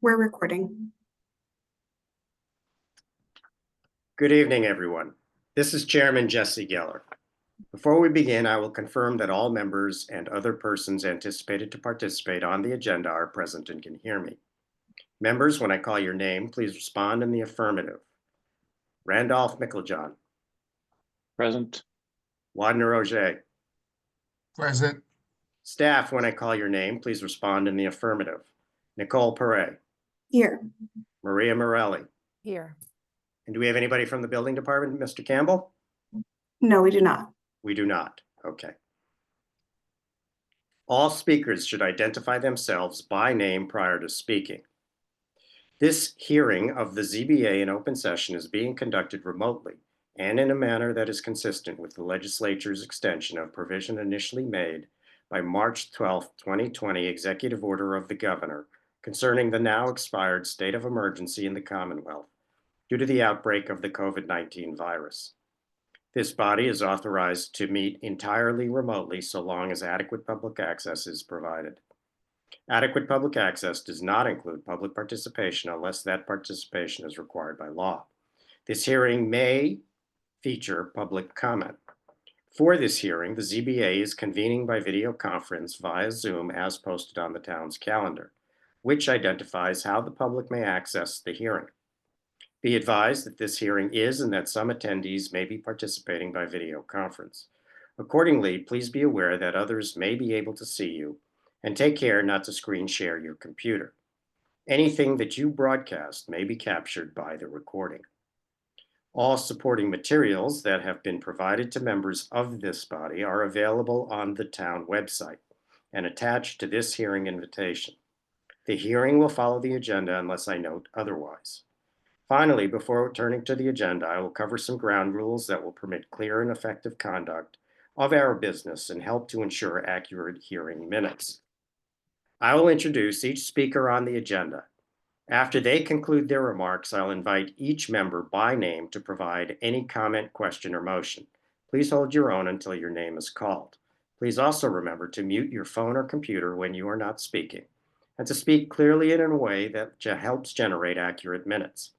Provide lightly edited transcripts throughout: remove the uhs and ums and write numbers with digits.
We're recording. Good evening, everyone. This is Chairman Jesse Geller. Before we begin, I will confirm that all members and other persons anticipated to participate on the agenda are present and can hear me. Members, when I call your name, please respond in the affirmative. Randolph Micklejohn. Present. Wadner Auger. Present. Staff, when I call your name, please respond in the affirmative. Nicole Perret. Here. Maria Morelli. Here. And do we have anybody from the building department, Mr. Campbell? No, we do not. We do not. Okay. All speakers should identify themselves by name prior to speaking. This hearing of the ZBA in open session is being conducted remotely and in a manner that is consistent with the legislature's extension of provision initially made by March 12, 2020 Executive Order of the Governor concerning the now expired state of emergency in the Commonwealth due to the outbreak of the COVID-19 virus. This body is authorized to meet entirely remotely so long as adequate public access is provided. Adequate public access does not include public participation unless that participation is required by law. This hearing may feature public comment. For this hearing, the ZBA is convening by video conference via Zoom as posted on the town's calendar, which identifies how the public may access the hearing. Be advised that this hearing is and that some attendees may be participating by video conference. Accordingly, please be aware that others may be able to see you, and take care not to screen share your computer. Anything that you broadcast may be captured by the recording. All supporting materials that have been provided to members of this body are available on the town website and attached to this hearing invitation. The hearing will follow the agenda unless I note otherwise. Finally, before turning to the agenda, I will cover some ground rules that will permit clear and effective conduct of our business and help to ensure accurate hearing minutes. I will introduce each speaker on the agenda. After they conclude their remarks, I'll invite each member by name to provide any comment, question, or motion. Please hold your own until your name is called. Please also remember to mute your phone or computer when you are not speaking, and to speak clearly and in a way that helps generate accurate minutes.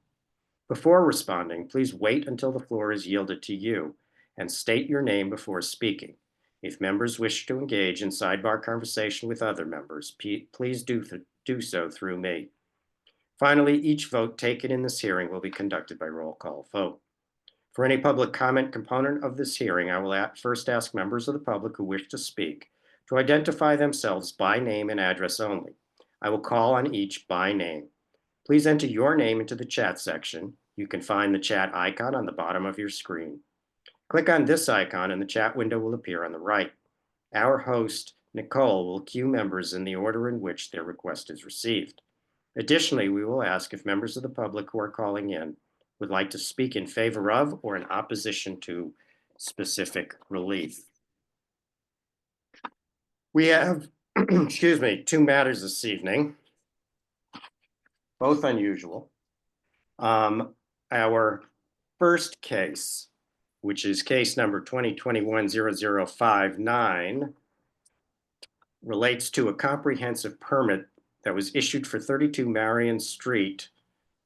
Before responding, please wait until the floor is yielded to you and state your name before speaking. If members wish to engage in sidebar conversation with other members, please do so through me. Finally, each vote taken in this hearing will be conducted by roll call vote. For any public comment component of this hearing, I will first ask members of the public who wish to speak to identify themselves by name and address only. I will call on each by name. Please enter your name into the chat section. You can find the chat icon on the bottom of your screen. Click on this icon and the chat window will appear on the right. Our host, Nicole, will queue members in the order in which their request is received. Additionally, we will ask if members of the public who are calling in would like to speak in favor of or in opposition to specific relief. We have, excuse me, two matters this evening, both unusual. Our first case, which is case number 2021-0059, relates to a comprehensive permit that was issued for 32 Marion Street,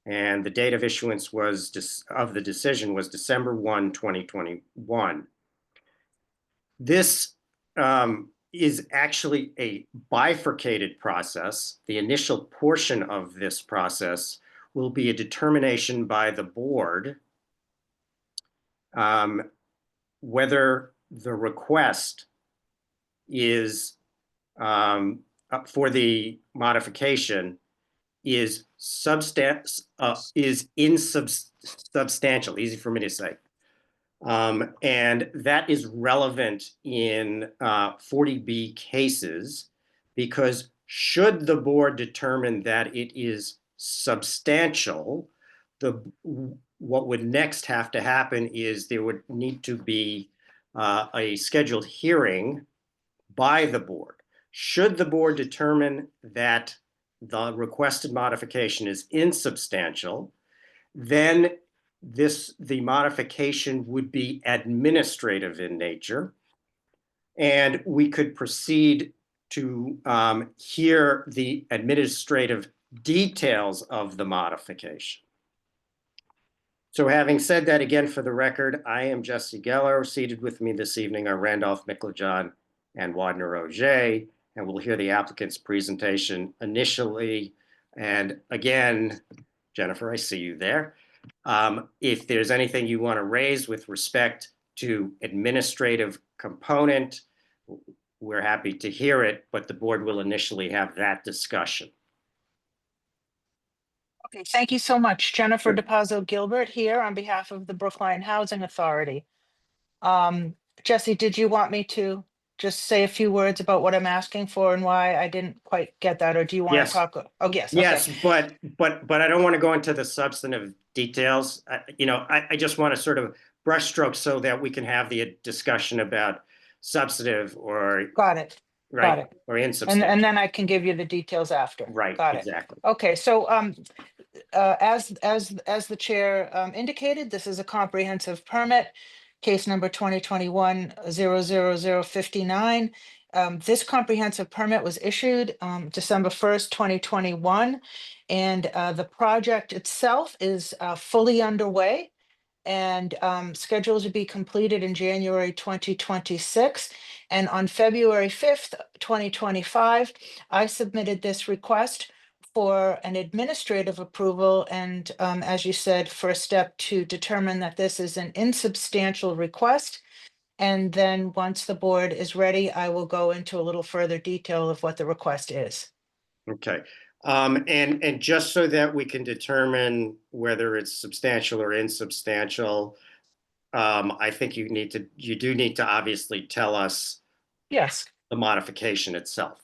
and the date of issuance of the decision was December 1, 2021. This is actually a bifurcated process. The initial portion of this process will be a determination by the board whether the request is for the modification is insubstantial, easy for me to say. And that is relevant in 40B cases, because should the board determine that it is substantial, what would next have to happen is there would need to be a scheduled hearing by the board. Should the board determine that the requested modification is insubstantial, then the modification would be administrative in nature, and we could proceed to hear the administrative details of the modification. So having said that, again, for the record, I am Jesse Geller. Seated with me this evening are Randolph Micklejohn and Wadner Auger, and we'll hear the applicant's presentation initially. And again, Jennifer, I see you there. If there's anything you want to raise with respect to administrative component, we're happy to hear it, but the board will initially have that discussion. Okay, thank you so much. Jennifer Sure. DePazzo Gilbert here on behalf of the Brookline Housing Authority. Jesse, did you want me to just say a few words about what I'm asking for and why I didn't quite get that, or do you want Yes. to talk? Oh, yes. Yes, Okay. but I don't want to go into the substantive details. I just want to sort of brushstroke so that we can have the discussion about substantive or Got it. right Got it. or And insubstantial. then I can give you the details after. Right, Got it. exactly. Okay, so as the chair indicated, this is a comprehensive permit, case number 2021-00059. This comprehensive permit was issued December 1st, 2021, and the project itself is fully underway and scheduled to be completed in January 2026. And on February 5th, 2025, I submitted this request for an administrative approval and, as you said, for a step to determine that this is an insubstantial request. And then once the board is ready, I will go into a little further detail of what the request is. Okay. And just so that we can determine whether it's substantial or insubstantial, I think you do need to obviously tell us Yes. the modification itself.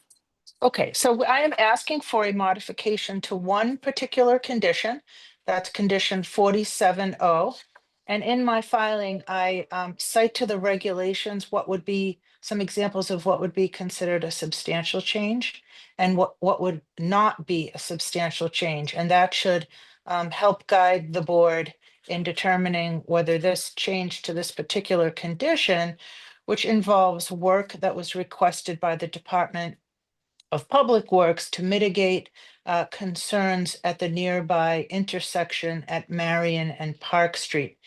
Okay, so I am asking for a modification to one particular condition. That's condition 47O. And in my filing, I cite to the regulations what would be some examples of what would be considered a substantial change and what would not be a substantial change. And that should help guide the board in determining whether this change to this particular condition, which involves work that was requested by the Department of Public Works to mitigate concerns at the nearby intersection at Marion and Park Street.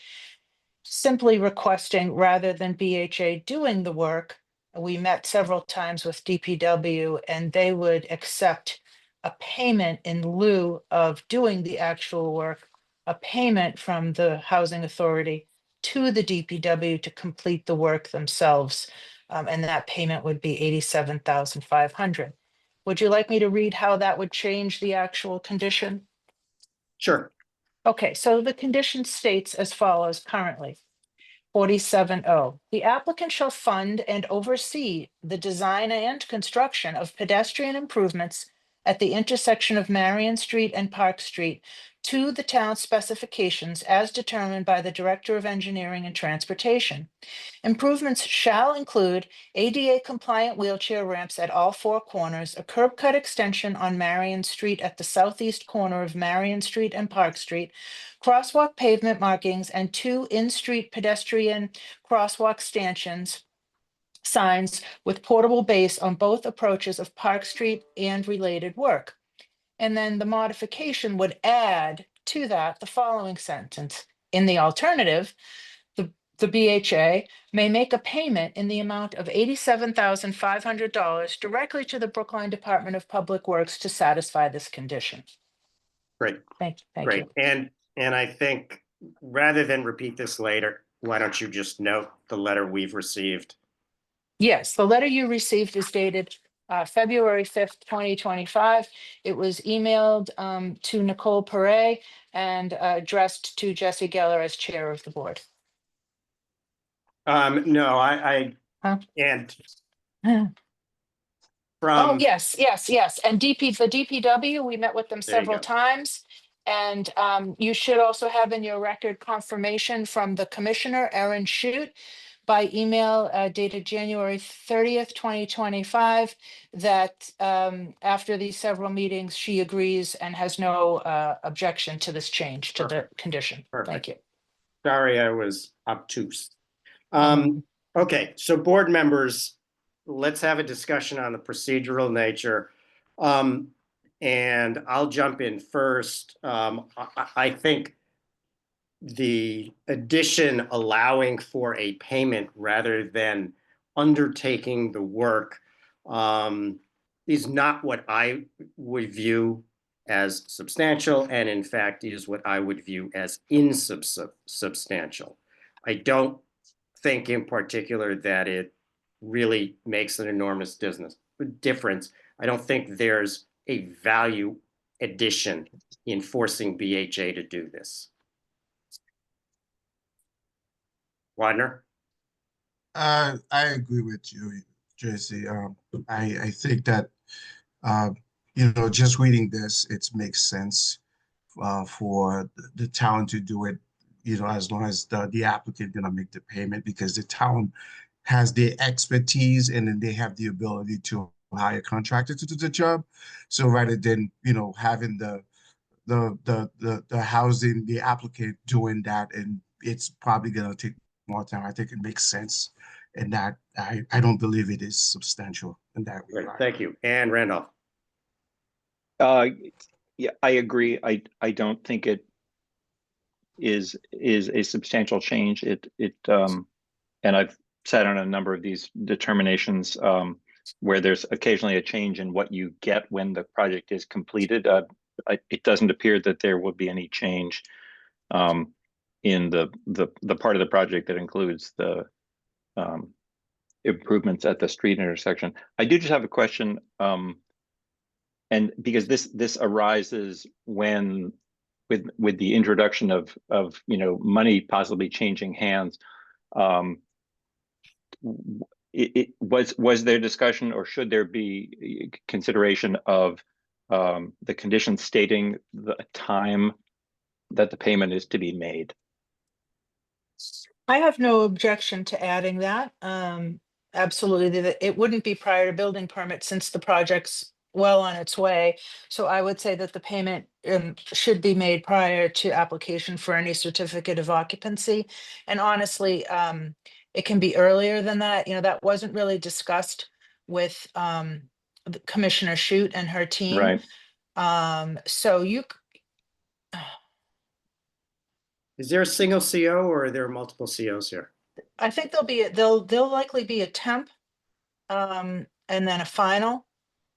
Simply requesting, rather than BHA doing the work, we met several times with DPW and they would accept a payment in lieu of doing the actual work, a payment from the Housing Authority to the DPW to complete the work themselves. And that payment would be $87,500. Would you like me to read how that would change the actual condition? Sure. Okay, so the condition states as follows currently. 47O, the applicant shall fund and oversee the design and construction of pedestrian improvements at the intersection of Marion Street and Park Street to the town specifications as determined by the Director of Engineering and Transportation. Improvements shall include ADA compliant wheelchair ramps at all four corners, a curb cut extension on Marion Street at the southeast corner of Marion Street and Park Street, crosswalk pavement markings, and 2 in-street pedestrian crosswalk stanchions, signs with portable base on both approaches of Park Street and related work. And then the modification would add to that the following sentence. In the alternative, the BHA may make a payment in the amount of $87,500 directly to the Brookline Department of Public Works to satisfy this condition. Great. Thank Great. you. And I think rather than repeat this later, why don't you just note the letter we've received? Yes, the letter you received is dated February 5th, 2025. It was emailed to Nicole Perret and addressed to Jesse Geller as chair of the board. No, I Huh? and Oh, from yes. And the DPW, we met with them There you several go. times. And you should also have in your record confirmation from the commissioner, Erin Shute, by email dated January 30th, 2025, that after these several meetings, she agrees and has no objection to this change to the condition. Thank Perfect. you. Sorry, I was obtuse. Um, Okay, so board members, let's have a discussion on the procedural nature. and I'll jump in first. I think the addition allowing for a payment rather than undertaking the work is not what I would view as substantial, and in fact is what I would view as insubstantial. I don't think in particular that it really makes an enormous difference. I don't think there's a value addition in forcing BHA to do this. Widener? I agree with you, Jesse. I think that, you know, just reading this, it makes sense for the town to do it, you know, as long as the applicant gonna make the payment, because the town has the expertise and then they have the ability to hire a contractor to do the job. So rather than, you know, having the housing, the applicant doing that, and it's probably gonna take more time. I think it makes sense, and that I don't believe it is substantial in that Great, regard. thank you. And Randolph? Yeah, I agree. I don't think it is a substantial change. And I've sat on a number of these determinations where there's occasionally a change in what you get when the project is completed. It doesn't appear that there will be any change in the part of the project that includes the improvements at the street intersection. I do just have a question, and because this arises when with the introduction of you know, money possibly changing hands. Was there discussion, or should there be consideration of the conditions stating the time that the payment is to be made? I have no objection to adding that. Absolutely, that it wouldn't be prior to building permit since the project's well on its way. So I would say that the payment should be made prior to application for any certificate of occupancy. And honestly, it can be earlier than that. You know, that wasn't really discussed with the Commissioner Shute and her team. Right. So Is there a single CO or are there multiple COs here? I think they'll likely be a temp, and then a final.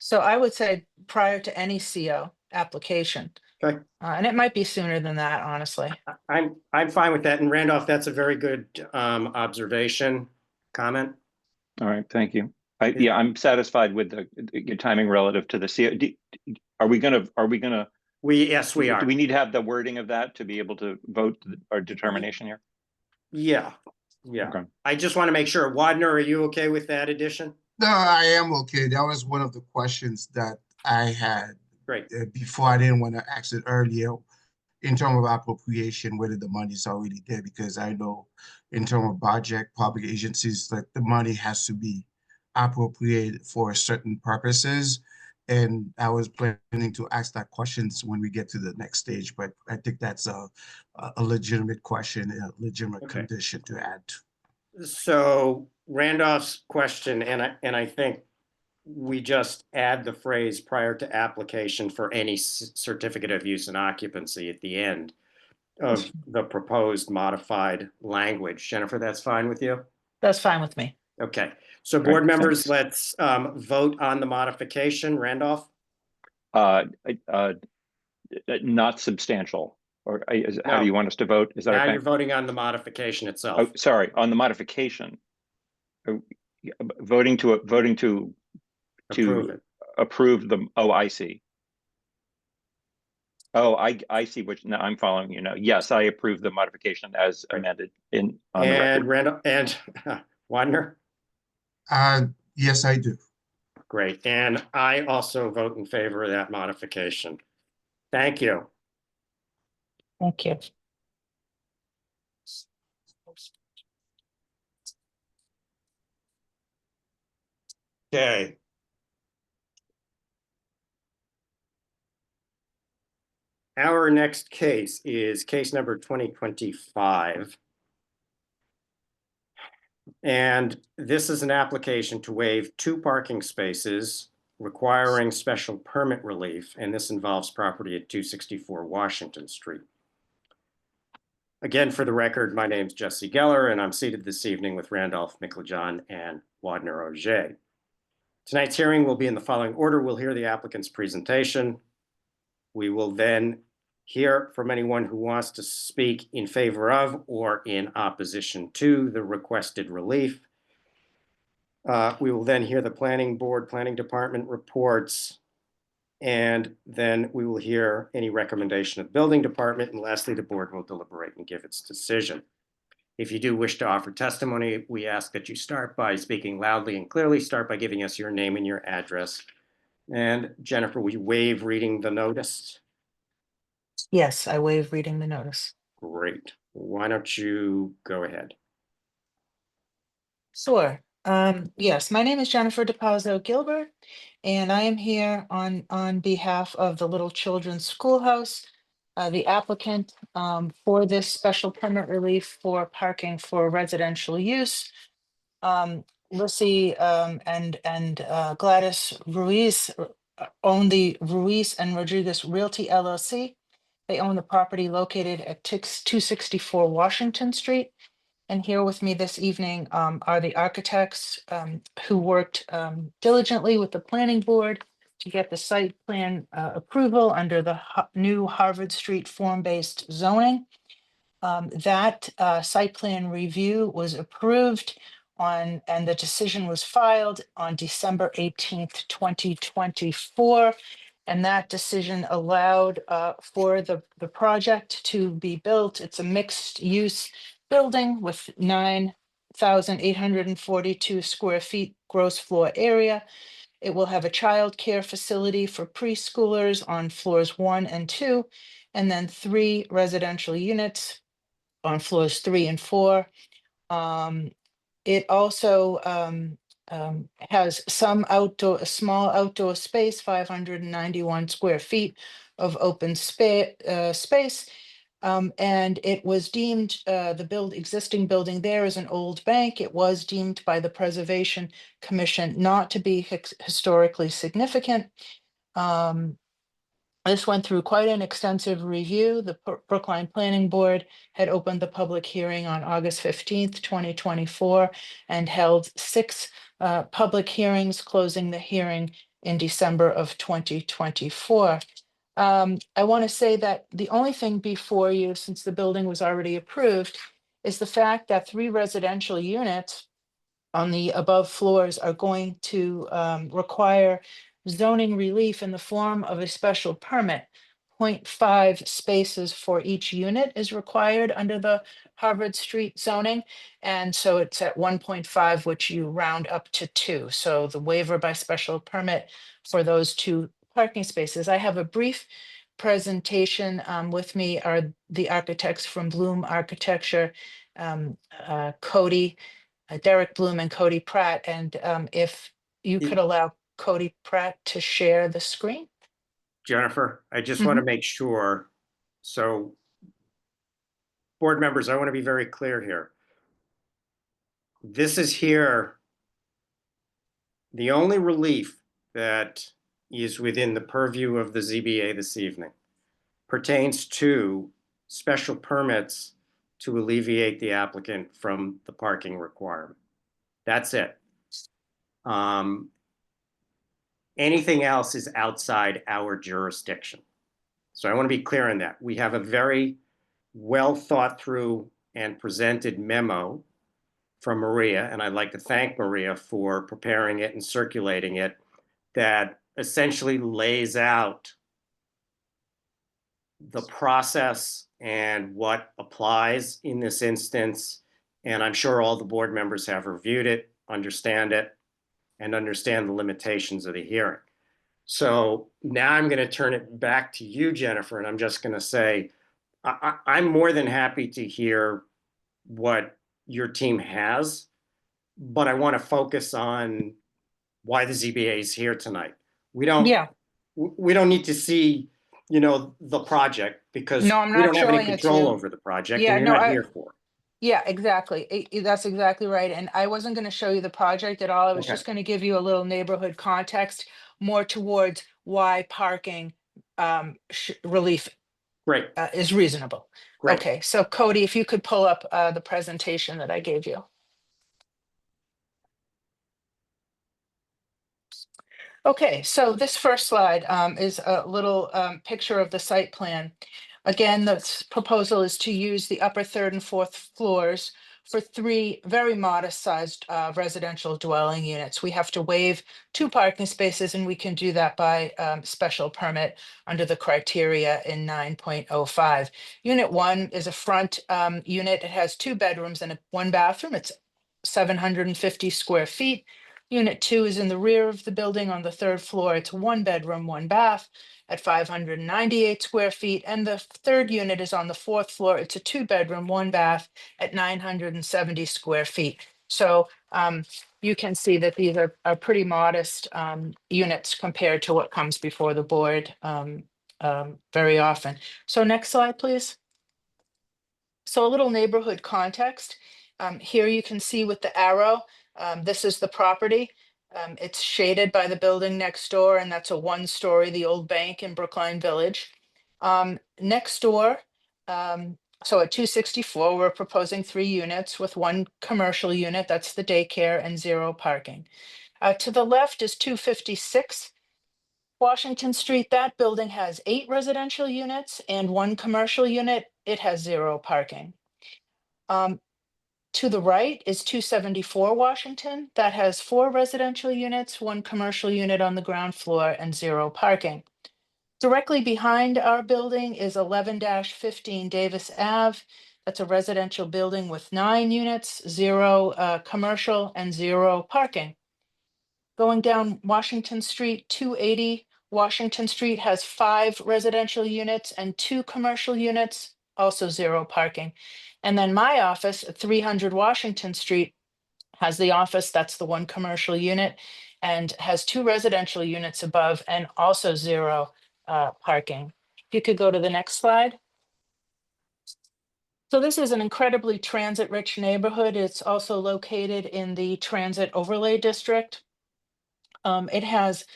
So I would say prior to any CO application. Okay. And it might be sooner than that, honestly. I'm fine with that. And Randolph, that's a very good observation, comment. All right, thank you. Yeah, I'm satisfied with your timing relative to the CO. Are we gonna Yes, we are. do we need to have the wording of that to be able to vote our determination here? Yeah, yeah. Okay. I just want to make sure. Widener, are you okay with that addition? No, I am okay. That was one of the questions that I had Great. before. I didn't want to ask it earlier in terms of appropriation, whether the money's already there, because I know in terms of budget, public agencies, that the money has to be appropriated for certain purposes. And I was planning to ask that questions when we get to the next stage, but I think that's a legitimate question, a legitimate Okay. condition to add. So Randolph's question, and I think we just add the phrase prior to application for any certificate of use and occupancy at the end of the proposed modified language. Jennifer, that's fine with you? That's fine with me. Okay, so Great, board members, thanks. let's vote on the modification. Randolph? Not substantial, or how No. do you want us to vote? Is that Now okay? you're voting on the modification Oh, itself. sorry, on the modification. Voting to Approve it. approve the, oh, I see. Oh, I see which, now I'm following you now. Yes, I approve the modification as Right. amended on the record. And Randolph and Widener? Yes, I do. Great. And I also vote in favor of that modification. Thank you. Thank you. Okay. Our next case is case number 2025. And this is an application to waive 2 parking spaces requiring special permit relief, and this involves property at 264 Washington Street. Again, for the record, my name's Jesse Geller, and I'm seated this evening with Randolph Micklejohn and Wadner Auger. Tonight's hearing will be in the following order. We'll hear the applicant's presentation. We will then hear from anyone who wants to speak in favor of or in opposition to the requested relief. We will then hear the planning department reports, and then we will hear any recommendation of the building department, and lastly, the board will deliberate and give its decision. If you do wish to offer testimony, we ask that you start by speaking loudly and clearly. Start by giving us your name and your address. And Jennifer, will you waive reading the notice? Yes, I waive reading the notice. Great. Why don't you go ahead? Sure. Yes, my name is Jennifer DePazzo Gilbert, and I am here on behalf of the Little Children's Schoolhouse, the applicant for this special permit relief for parking for residential use. Lissy and Gladys Ruiz own the Ruiz and Rodriguez Realty LLC. They own the property located at 264 Washington Street. And here with me this evening are the architects who worked diligently with the planning board to get the site plan approval under the new Harvard Street form-based zoning. That site plan review was approved on, and the decision was filed on December 18th, 2024. And that decision allowed for the project to be built. It's a mixed use building with 9,842 square feet gross floor area. It will have a child care facility for preschoolers on floors 1 and 2, and then 3 residential units on floors 3 and 4. It also has some a small outdoor space, 591 square feet of open space. And it was deemed, the existing building there is an old bank. It was deemed by the Preservation Commission not to be historically significant. This went through quite an extensive review. The Brookline Planning Board had opened the public hearing on August 15th, 2024, and held 6 public hearings, closing the hearing in December of 2024. I want to say that the only thing before you, since the building was already approved, is the fact that 3 residential units on the above floors are going to require zoning relief in the form of a special permit. 0.5 spaces for each unit is required under the Harvard Street zoning. And so it's at 1.5, which you round up to 2. So the waiver by special permit for those 2 parking spaces. I have a brief presentation. With me are the architects from Bloom Architecture, Cody, Derek Bloom and Cody Pratt. And if you could allow Cody Pratt to share the screen. Jennifer, I just want to make sure. So, board members, I want to be very clear here. This is here. The only relief that is within the purview of the ZBA this evening pertains to special permits to alleviate the applicant from the parking requirement. That's it. Anything else is outside our jurisdiction. So I want to be clear on that. We have a very well thought through and presented memo from Maria, and I'd like to thank Maria for preparing it and circulating it, that essentially lays out the process and what applies in this instance. And I'm sure all the board members have reviewed it, understand it, and understand the limitations of the hearing. So now I'm going to turn it back to you, Jennifer, and I'm just going to say, I'm more than happy to hear what your team has, but I want to focus on why the ZBA is here tonight. We don't need to see, the project, because No, I'm we not don't have any showing it to control you. over the project, Yeah, and you're no, not here for it. Yeah, exactly. That's exactly right. And I wasn't going to show you the project at all. I was Okay. just going to give you a little neighborhood context. more towards why parking relief Great, is reasonable. great. Okay, so Cody, if you could pull up the presentation that I gave you. Okay, so this first slide is a little picture of the site plan. Again, the proposal is to use the upper third and fourth floors for 3 very modest sized residential dwelling units. We have to waive 2 parking spaces, and we can do that by special permit under the criteria in 9.05. Unit 1 is a front unit. It has 2 bedrooms and 1 bathroom. It's 750 square feet. Unit 2 is in the rear of the building on the 3rd floor. It's 1 bedroom, 1 bath at 598 square feet. And the 3rd unit is on the 4th floor. It's a 2 bedroom, 1 bath at 970 square feet. So you can see that these are pretty modest units compared to what comes before the board very often. So next slide, please. So a little neighborhood context. Here you can see with the arrow, this is the property. It's shaded by the building next door, and that's a 1-story, the old bank in Brookline Village. Next door, so at 264, we're proposing 3 units with 1 commercial unit, that's the daycare, and 0 parking. To the left is 256 Washington Street. That building has 8 residential units and 1 commercial unit. It has 0 parking. To the right is 274 Washington. That has 4 residential units, 1 commercial unit on the ground floor, and 0 parking. Directly behind our building is 11-15 Davis Ave. That's a residential building with 9 units, 0 commercial, and 0 parking. Going down Washington Street, 280 Washington Street has 5 residential units and 2 commercial units, also 0 parking. And then my office at 300 Washington Street has the office, that's the 1 commercial unit, and has 2 residential units above and also 0 parking. If you could go to the next slide. So this is an incredibly transit-rich neighborhood. It's also located in the Transit Overlay District. It has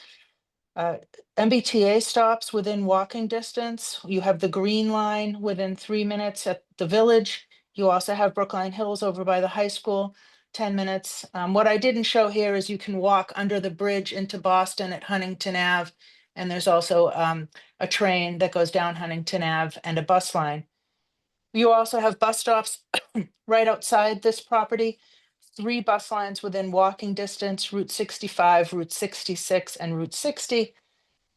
MBTA stops within walking distance. You have the Green Line within 3 minutes at the Village. You also have Brookline Hills over by the high school, 10 minutes. What I didn't show here is you can walk under the bridge into Boston at Huntington Ave. And there's also a train that goes down Huntington Ave and a bus line. You also have bus stops right outside this property. 3 bus lines within walking distance, Route 65, Route 66, and Route 60.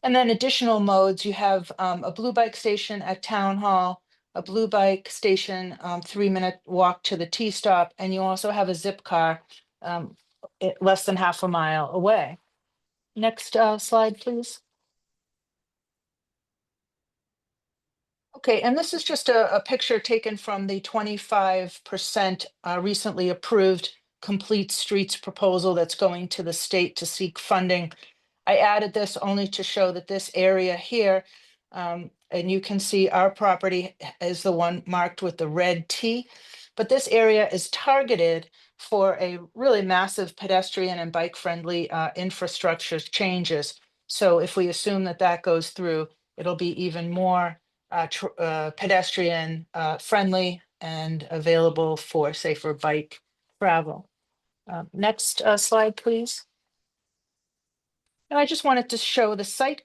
And then additional modes, you have a blue bike station at Town Hall, a blue bike station, 3-minute walk to the T-stop, and you also have a zip car less than half a mile away. Next slide, please. Okay, and this is just a picture taken from the 25% recently approved Complete Streets proposal that's going to the state to seek funding. I added this only to show that this area here, and you can see our property is the one marked with the red T, but this area is targeted for a really massive pedestrian and bike-friendly infrastructure changes. So if we assume that that goes through, it'll be even more pedestrian friendly and available for safer bike travel. Next slide, please. And I just wanted to show the site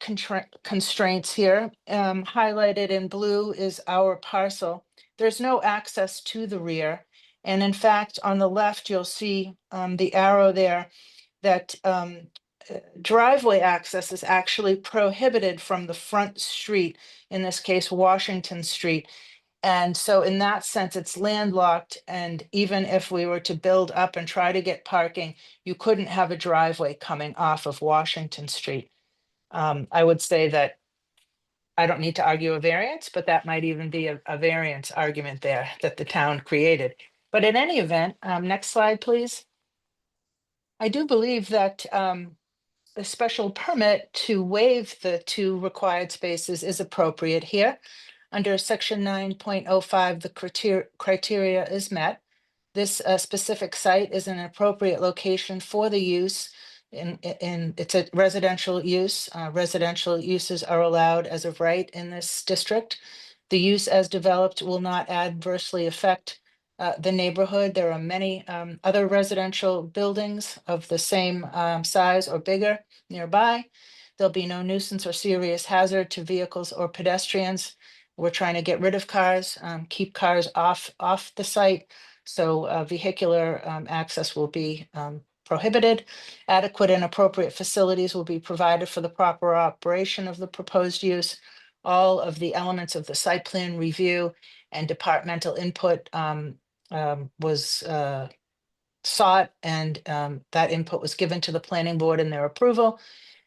constraints here. Highlighted in blue is our parcel. There's no access to the rear. And in fact, on the left, you'll see the arrow there that driveway access is actually prohibited from the front street, in this case, Washington Street. And so in that sense, it's landlocked. And even if we were to build up and try to get parking, you couldn't have a driveway coming off of Washington Street. I would say that I don't need to argue a variance, but that might even be a variance argument there that the town created. But in any event, next slide, please. I do believe that a special permit to waive the 2 required spaces is appropriate here. Under section 9.05, the criteria is met. This specific site is an appropriate location for the use. it's a residential use. Residential uses are allowed as of right in this district. The use as developed will not adversely affect the neighborhood. There are many other residential buildings of the same size or bigger nearby. There'll be no nuisance or serious hazard to vehicles or pedestrians. We're trying to get rid of cars, keep cars off the site. So vehicular access will be prohibited. Adequate and appropriate facilities will be provided for the proper operation of the proposed use. All of the elements of the site plan review and departmental input was sought, and that input was given to the planning board in their approval.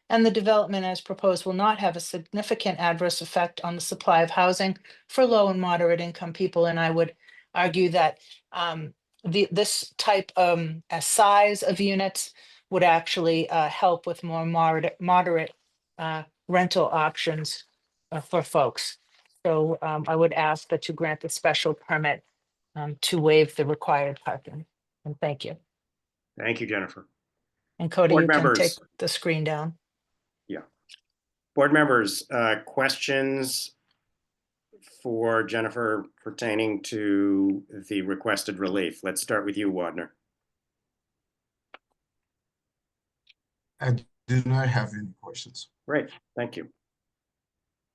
And the development as proposed will not have a significant adverse effect on the supply of housing for low and moderate income people. And I would argue that this type a size of units would actually help with more moderate rental options for folks. So I would ask that you grant the special permit to waive the required parking. And thank you. Thank you, Jennifer. And Cody, Board you can take members. the screen down. Board members, questions for Jennifer pertaining to the requested relief? Let's start with you, Wadner. I do not have any questions. Great, thank you.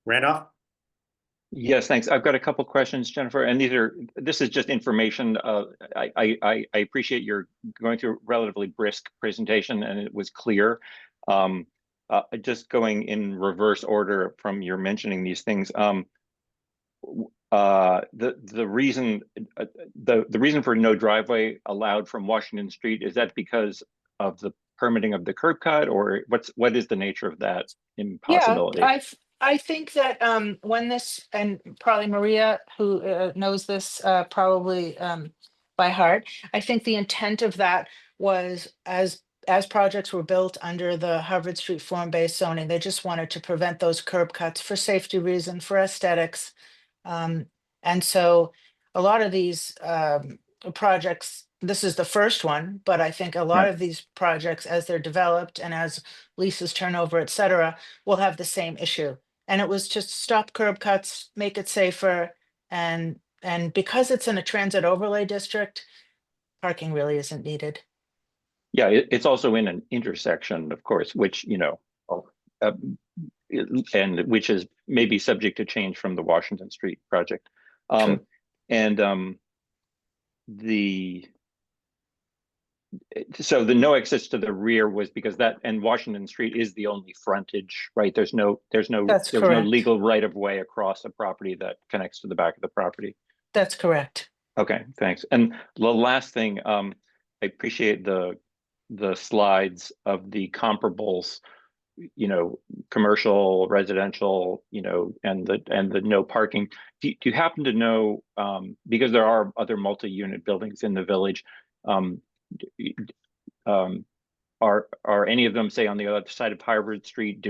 Randolph? Yes, thanks. I've got a couple questions, Jennifer, and this is just information. I appreciate your going through a relatively brisk presentation, and it was clear. Just going in reverse order from your mentioning these things. The reason for no driveway allowed from Washington Street, is that because of the permitting of the curb cut, or what is the nature of that impossibility? Yeah, I think that when this, and probably Maria, who knows this probably by heart, I think the intent of that was as projects were built under the Harvard Street form-based zoning, they just wanted to prevent those curb cuts for safety reason, for aesthetics. And so a lot of these projects, this is the first one, but I think a lot Right. of these projects, as they're developed and as leases turn over, et cetera, will have the same issue. And it was just stop curb cuts, make it safer. And because it's in a transit overlay district, parking really isn't needed. Yeah, it's also in an intersection, of course, which, and which is maybe subject to change from the Washington Street project. True. So the no access to the rear was because that, and Washington Street is the only frontage, right? There's no That's no correct. legal right of way across a property that connects to the back of the property. That's correct. Okay, thanks. And the last thing, I appreciate the slides of the comparables, commercial, residential, and the no parking. Do you happen to know, because there are other multi-unit buildings in the village, are any of them, say, on the other side of Harvard Street?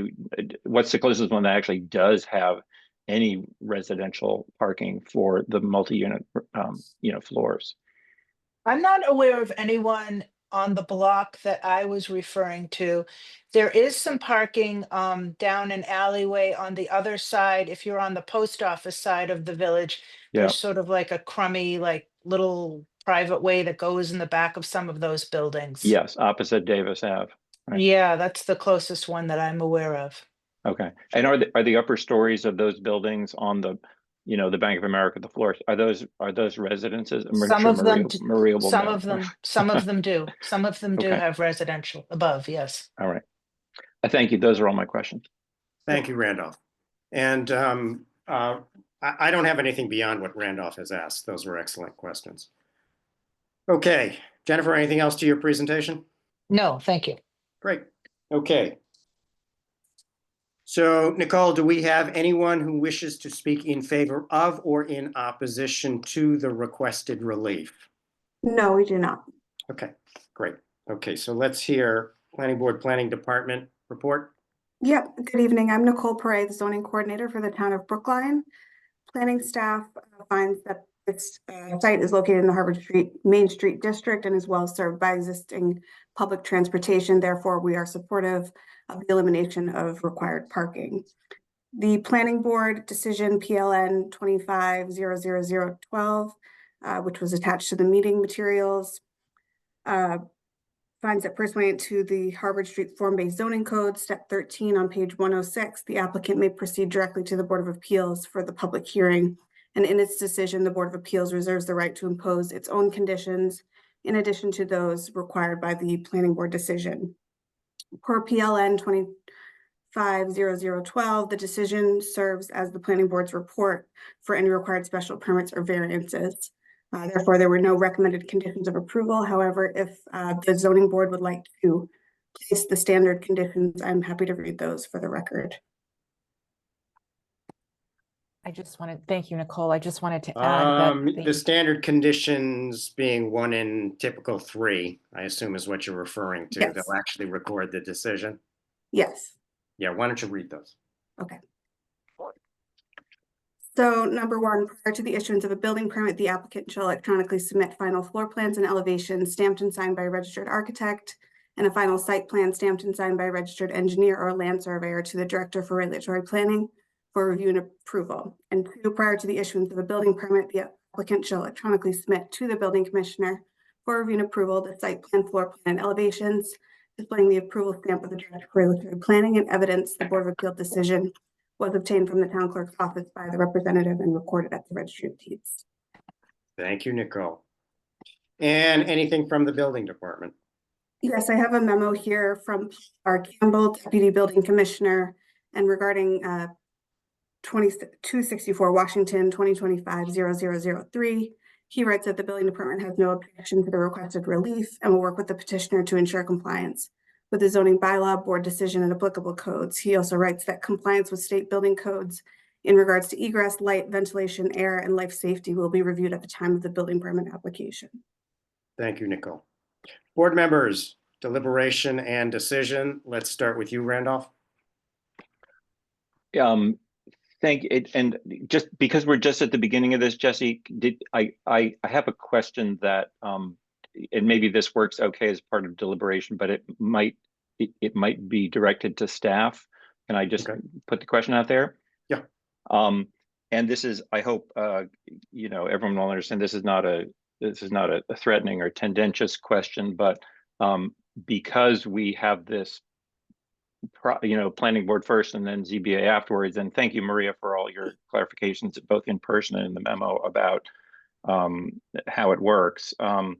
What's the closest one that actually does have any residential parking for the multi-unit floors? I'm not aware of anyone on the block that I was referring to. There is some parking down an alleyway on the other side. If you're on the post office side of the village, Yeah. there's sort of like a crummy, like little private way that goes in the back of some of those buildings. Yes, opposite Davis Ave. Right. Yeah, that's the closest one that I'm aware of. Okay. And are the upper stories of those buildings on the the Bank of America, the floors, are those residences? Some of them, Maria will some know. of them do. Some of them do Okay. have residential above. Yes. All right. Thank you. Those are all my questions. Thank you, Randolph. And I don't have anything beyond what Randolph has asked. Those were excellent questions. Okay, Jennifer, anything else to your presentation? No, thank you. Great. Okay. So, Nicole, do we have anyone who wishes to speak in favor of or in opposition to the requested relief? No, we do not. Okay, great. Okay, so let's hear Planning Board Planning Department report. Yep, good evening. I'm Nicole Perez, zoning coordinator for the town of Brookline. Planning staff finds that This site is located in the Harvard Street, Main Street District and is well served by existing public transportation. Therefore, we are supportive of the elimination of required parking. The Planning Board decision PLN 25-00012, which was attached to the meeting materials, finds that pursuant to the Harvard Street Form-Based Zoning Code, Step 13 on page 106, the applicant may proceed directly to the Board of Appeals for the public hearing. And in its decision, the Board of Appeals reserves the right to impose its own conditions in addition to those required by the Planning Board decision. Per PLN 25-0012, the decision serves as the Planning Board's report for any required special permits or variances. Therefore, there were no recommended conditions of approval. However, if the zoning board would like to place the standard conditions, I'm happy to read those for the record. I just wanted, thank you, Nicole. I just wanted to add that The standard conditions being 1 in typical 3, I assume is what you're referring to. Yes. They'll actually record the decision. Yes. Yeah, why don't you read those? Okay. So number 1, prior to the issuance of a building permit, the applicant shall electronically submit final floor plans and elevations stamped and signed by a registered architect and a final site plan stamped and signed by a registered engineer or land surveyor to the Director for Regulatory Planning for review and approval. And 2, prior to the issuance of a building permit, the applicant shall electronically submit to the building commissioner for review and approval the site plan, floor plan, and elevations, displaying the approval stamp of the Director for Regulatory Planning and evidence the Board of Appeal decision was obtained from the town clerk's office by the representative and recorded at the Registry of Deeds. Thank you, Nicole. And anything from the building department? Yes, I have a memo here from our Campbell, Deputy Building Commissioner, and regarding 264 Washington 2025-0003. He writes that the building department has no objection to the requested relief and will work with the petitioner to ensure compliance with the zoning bylaw, board decision, and applicable codes. He also writes that compliance with state building codes in regards to egress, light, ventilation, air, and life safety will be reviewed at the time of the building permit application. Thank you, Nicole. Board members, deliberation and decision. Let's start with you, Randolph. Thank you. And just because we're just at the beginning of this, Jesse, I have a question that and maybe this works okay as part of deliberation, but it might be directed to staff. Can I just put the question out there? Yeah. And this is, I hope everyone will understand, this is not a threatening or tendentious question, but because we have this planning board first and then ZBA afterwards. And thank you, Maria, for all your clarifications, both in person and in the memo about how it works. I'm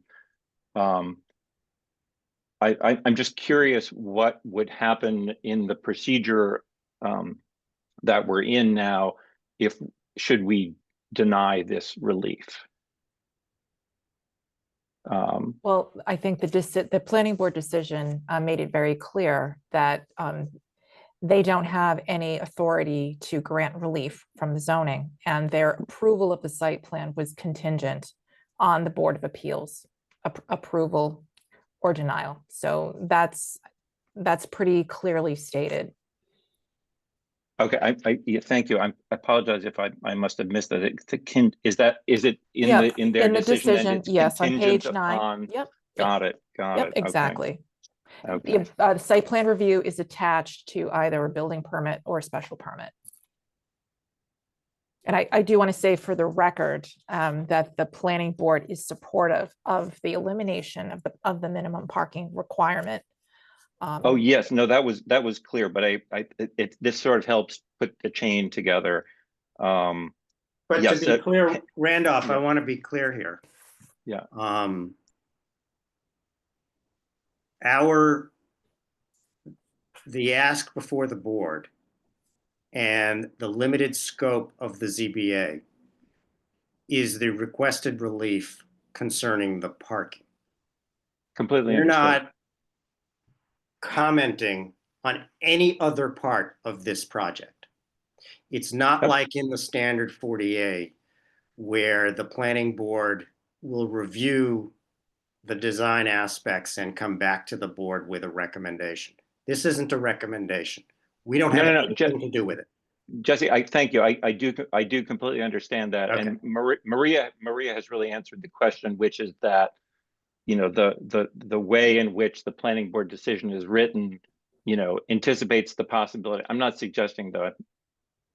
just curious what would happen in the procedure that we're in now should we deny this relief? well, I think the planning board decision made it very clear that they don't have any authority to grant relief from the zoning, and their approval of the site plan was contingent on the Board of Appeals approval or denial. So that's pretty clearly stated. Okay, yeah, thank you. I apologize if I must have missed that. Is it in their decision? Yes, on page 9. Yep. Got it. Yep, exactly. Okay. The site plan review is attached to either a building permit or a special permit. And I do want to say for the record that the planning board is supportive of the elimination of the minimum parking requirement. Oh yes, no, that was clear, but this sort of helps put the chain together. But yes, to be clear, Randolph, I want to be clear here. Yeah. The ask before the board and the limited scope of the ZBA is the requested relief concerning the parking. Completely You're understood. not commenting on any other part of this project. It's not like in the standard 40A where the planning board will review the design aspects and come back to the board with a recommendation. This isn't a recommendation. We don't have anything to do with it. Jesse, I thank you. I do completely understand that. Okay. And Maria has really answered the question, which is that, you know, the way in which the planning board decision is written, you know, anticipates the possibility. I'm not suggesting that,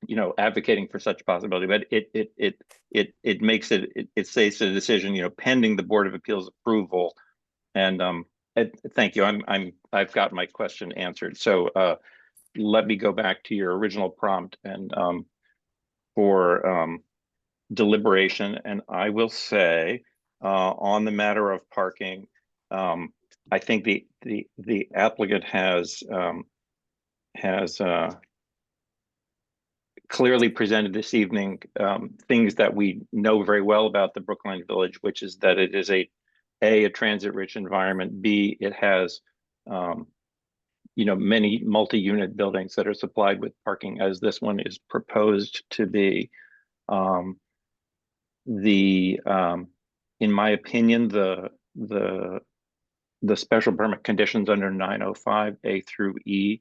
you know, advocating for such a possibility, but it makes it states the decision, you know, pending the Board of Appeals approval. And thank you. I've got my question answered. So let me go back to your original prompt and for deliberation, and I will say on the matter of parking, I think the applicant has clearly presented this evening things that we know very well about the Brookline Village, which is that it is a transit-rich environment. B, it has you know, many multi-unit buildings that are supplied with parking, as this one is proposed to be. In my opinion, the special permit conditions under 905 A through E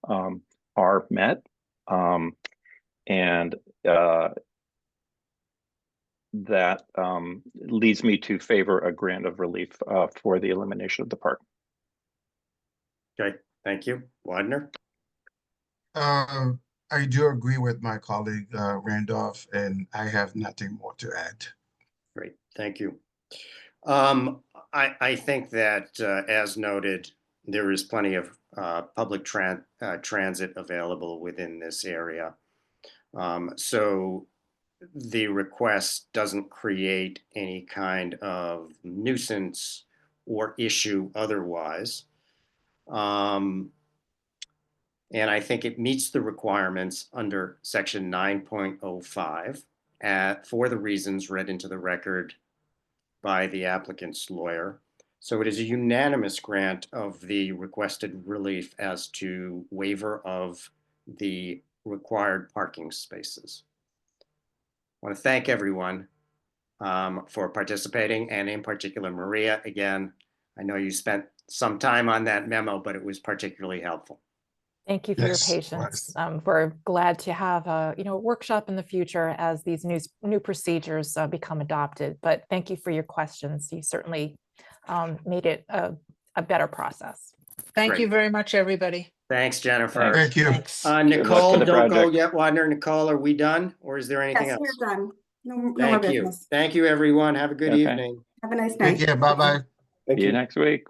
are met, and that leads me to favor a grant of relief for the elimination of the park. Okay, thank you. Wadner? I do agree with my colleague Randolph, and I have nothing more to add. Great, thank you. I think that as noted, there is plenty of public transit available within this area. So the request doesn't create any kind of nuisance or issue otherwise. And I think it meets the requirements under section 9.05 for the reasons read into the record by the applicant's lawyer. So it is a unanimous grant of the requested relief as to waiver of the required parking spaces. I want to thank everyone for participating, and in particular, Maria. Again, I know you spent some time on that memo, but it was particularly helpful. Thank you for your Yes, patience. We're glad to have a workshop in the future as these new procedures become adopted. But thank you for your questions. You certainly made it a better process. Thank Great. you very much, everybody. Thanks, Jennifer. Thank you. Thanks. Good luck Nicole, to the don't go project. yet. Wadner, Nicole, are we done, or is there anything Yes, else? we're done. No more Thank you. business. Thank you, everyone. Have a good Okay. evening. Have a nice Take night. care. Bye-bye. See you next week.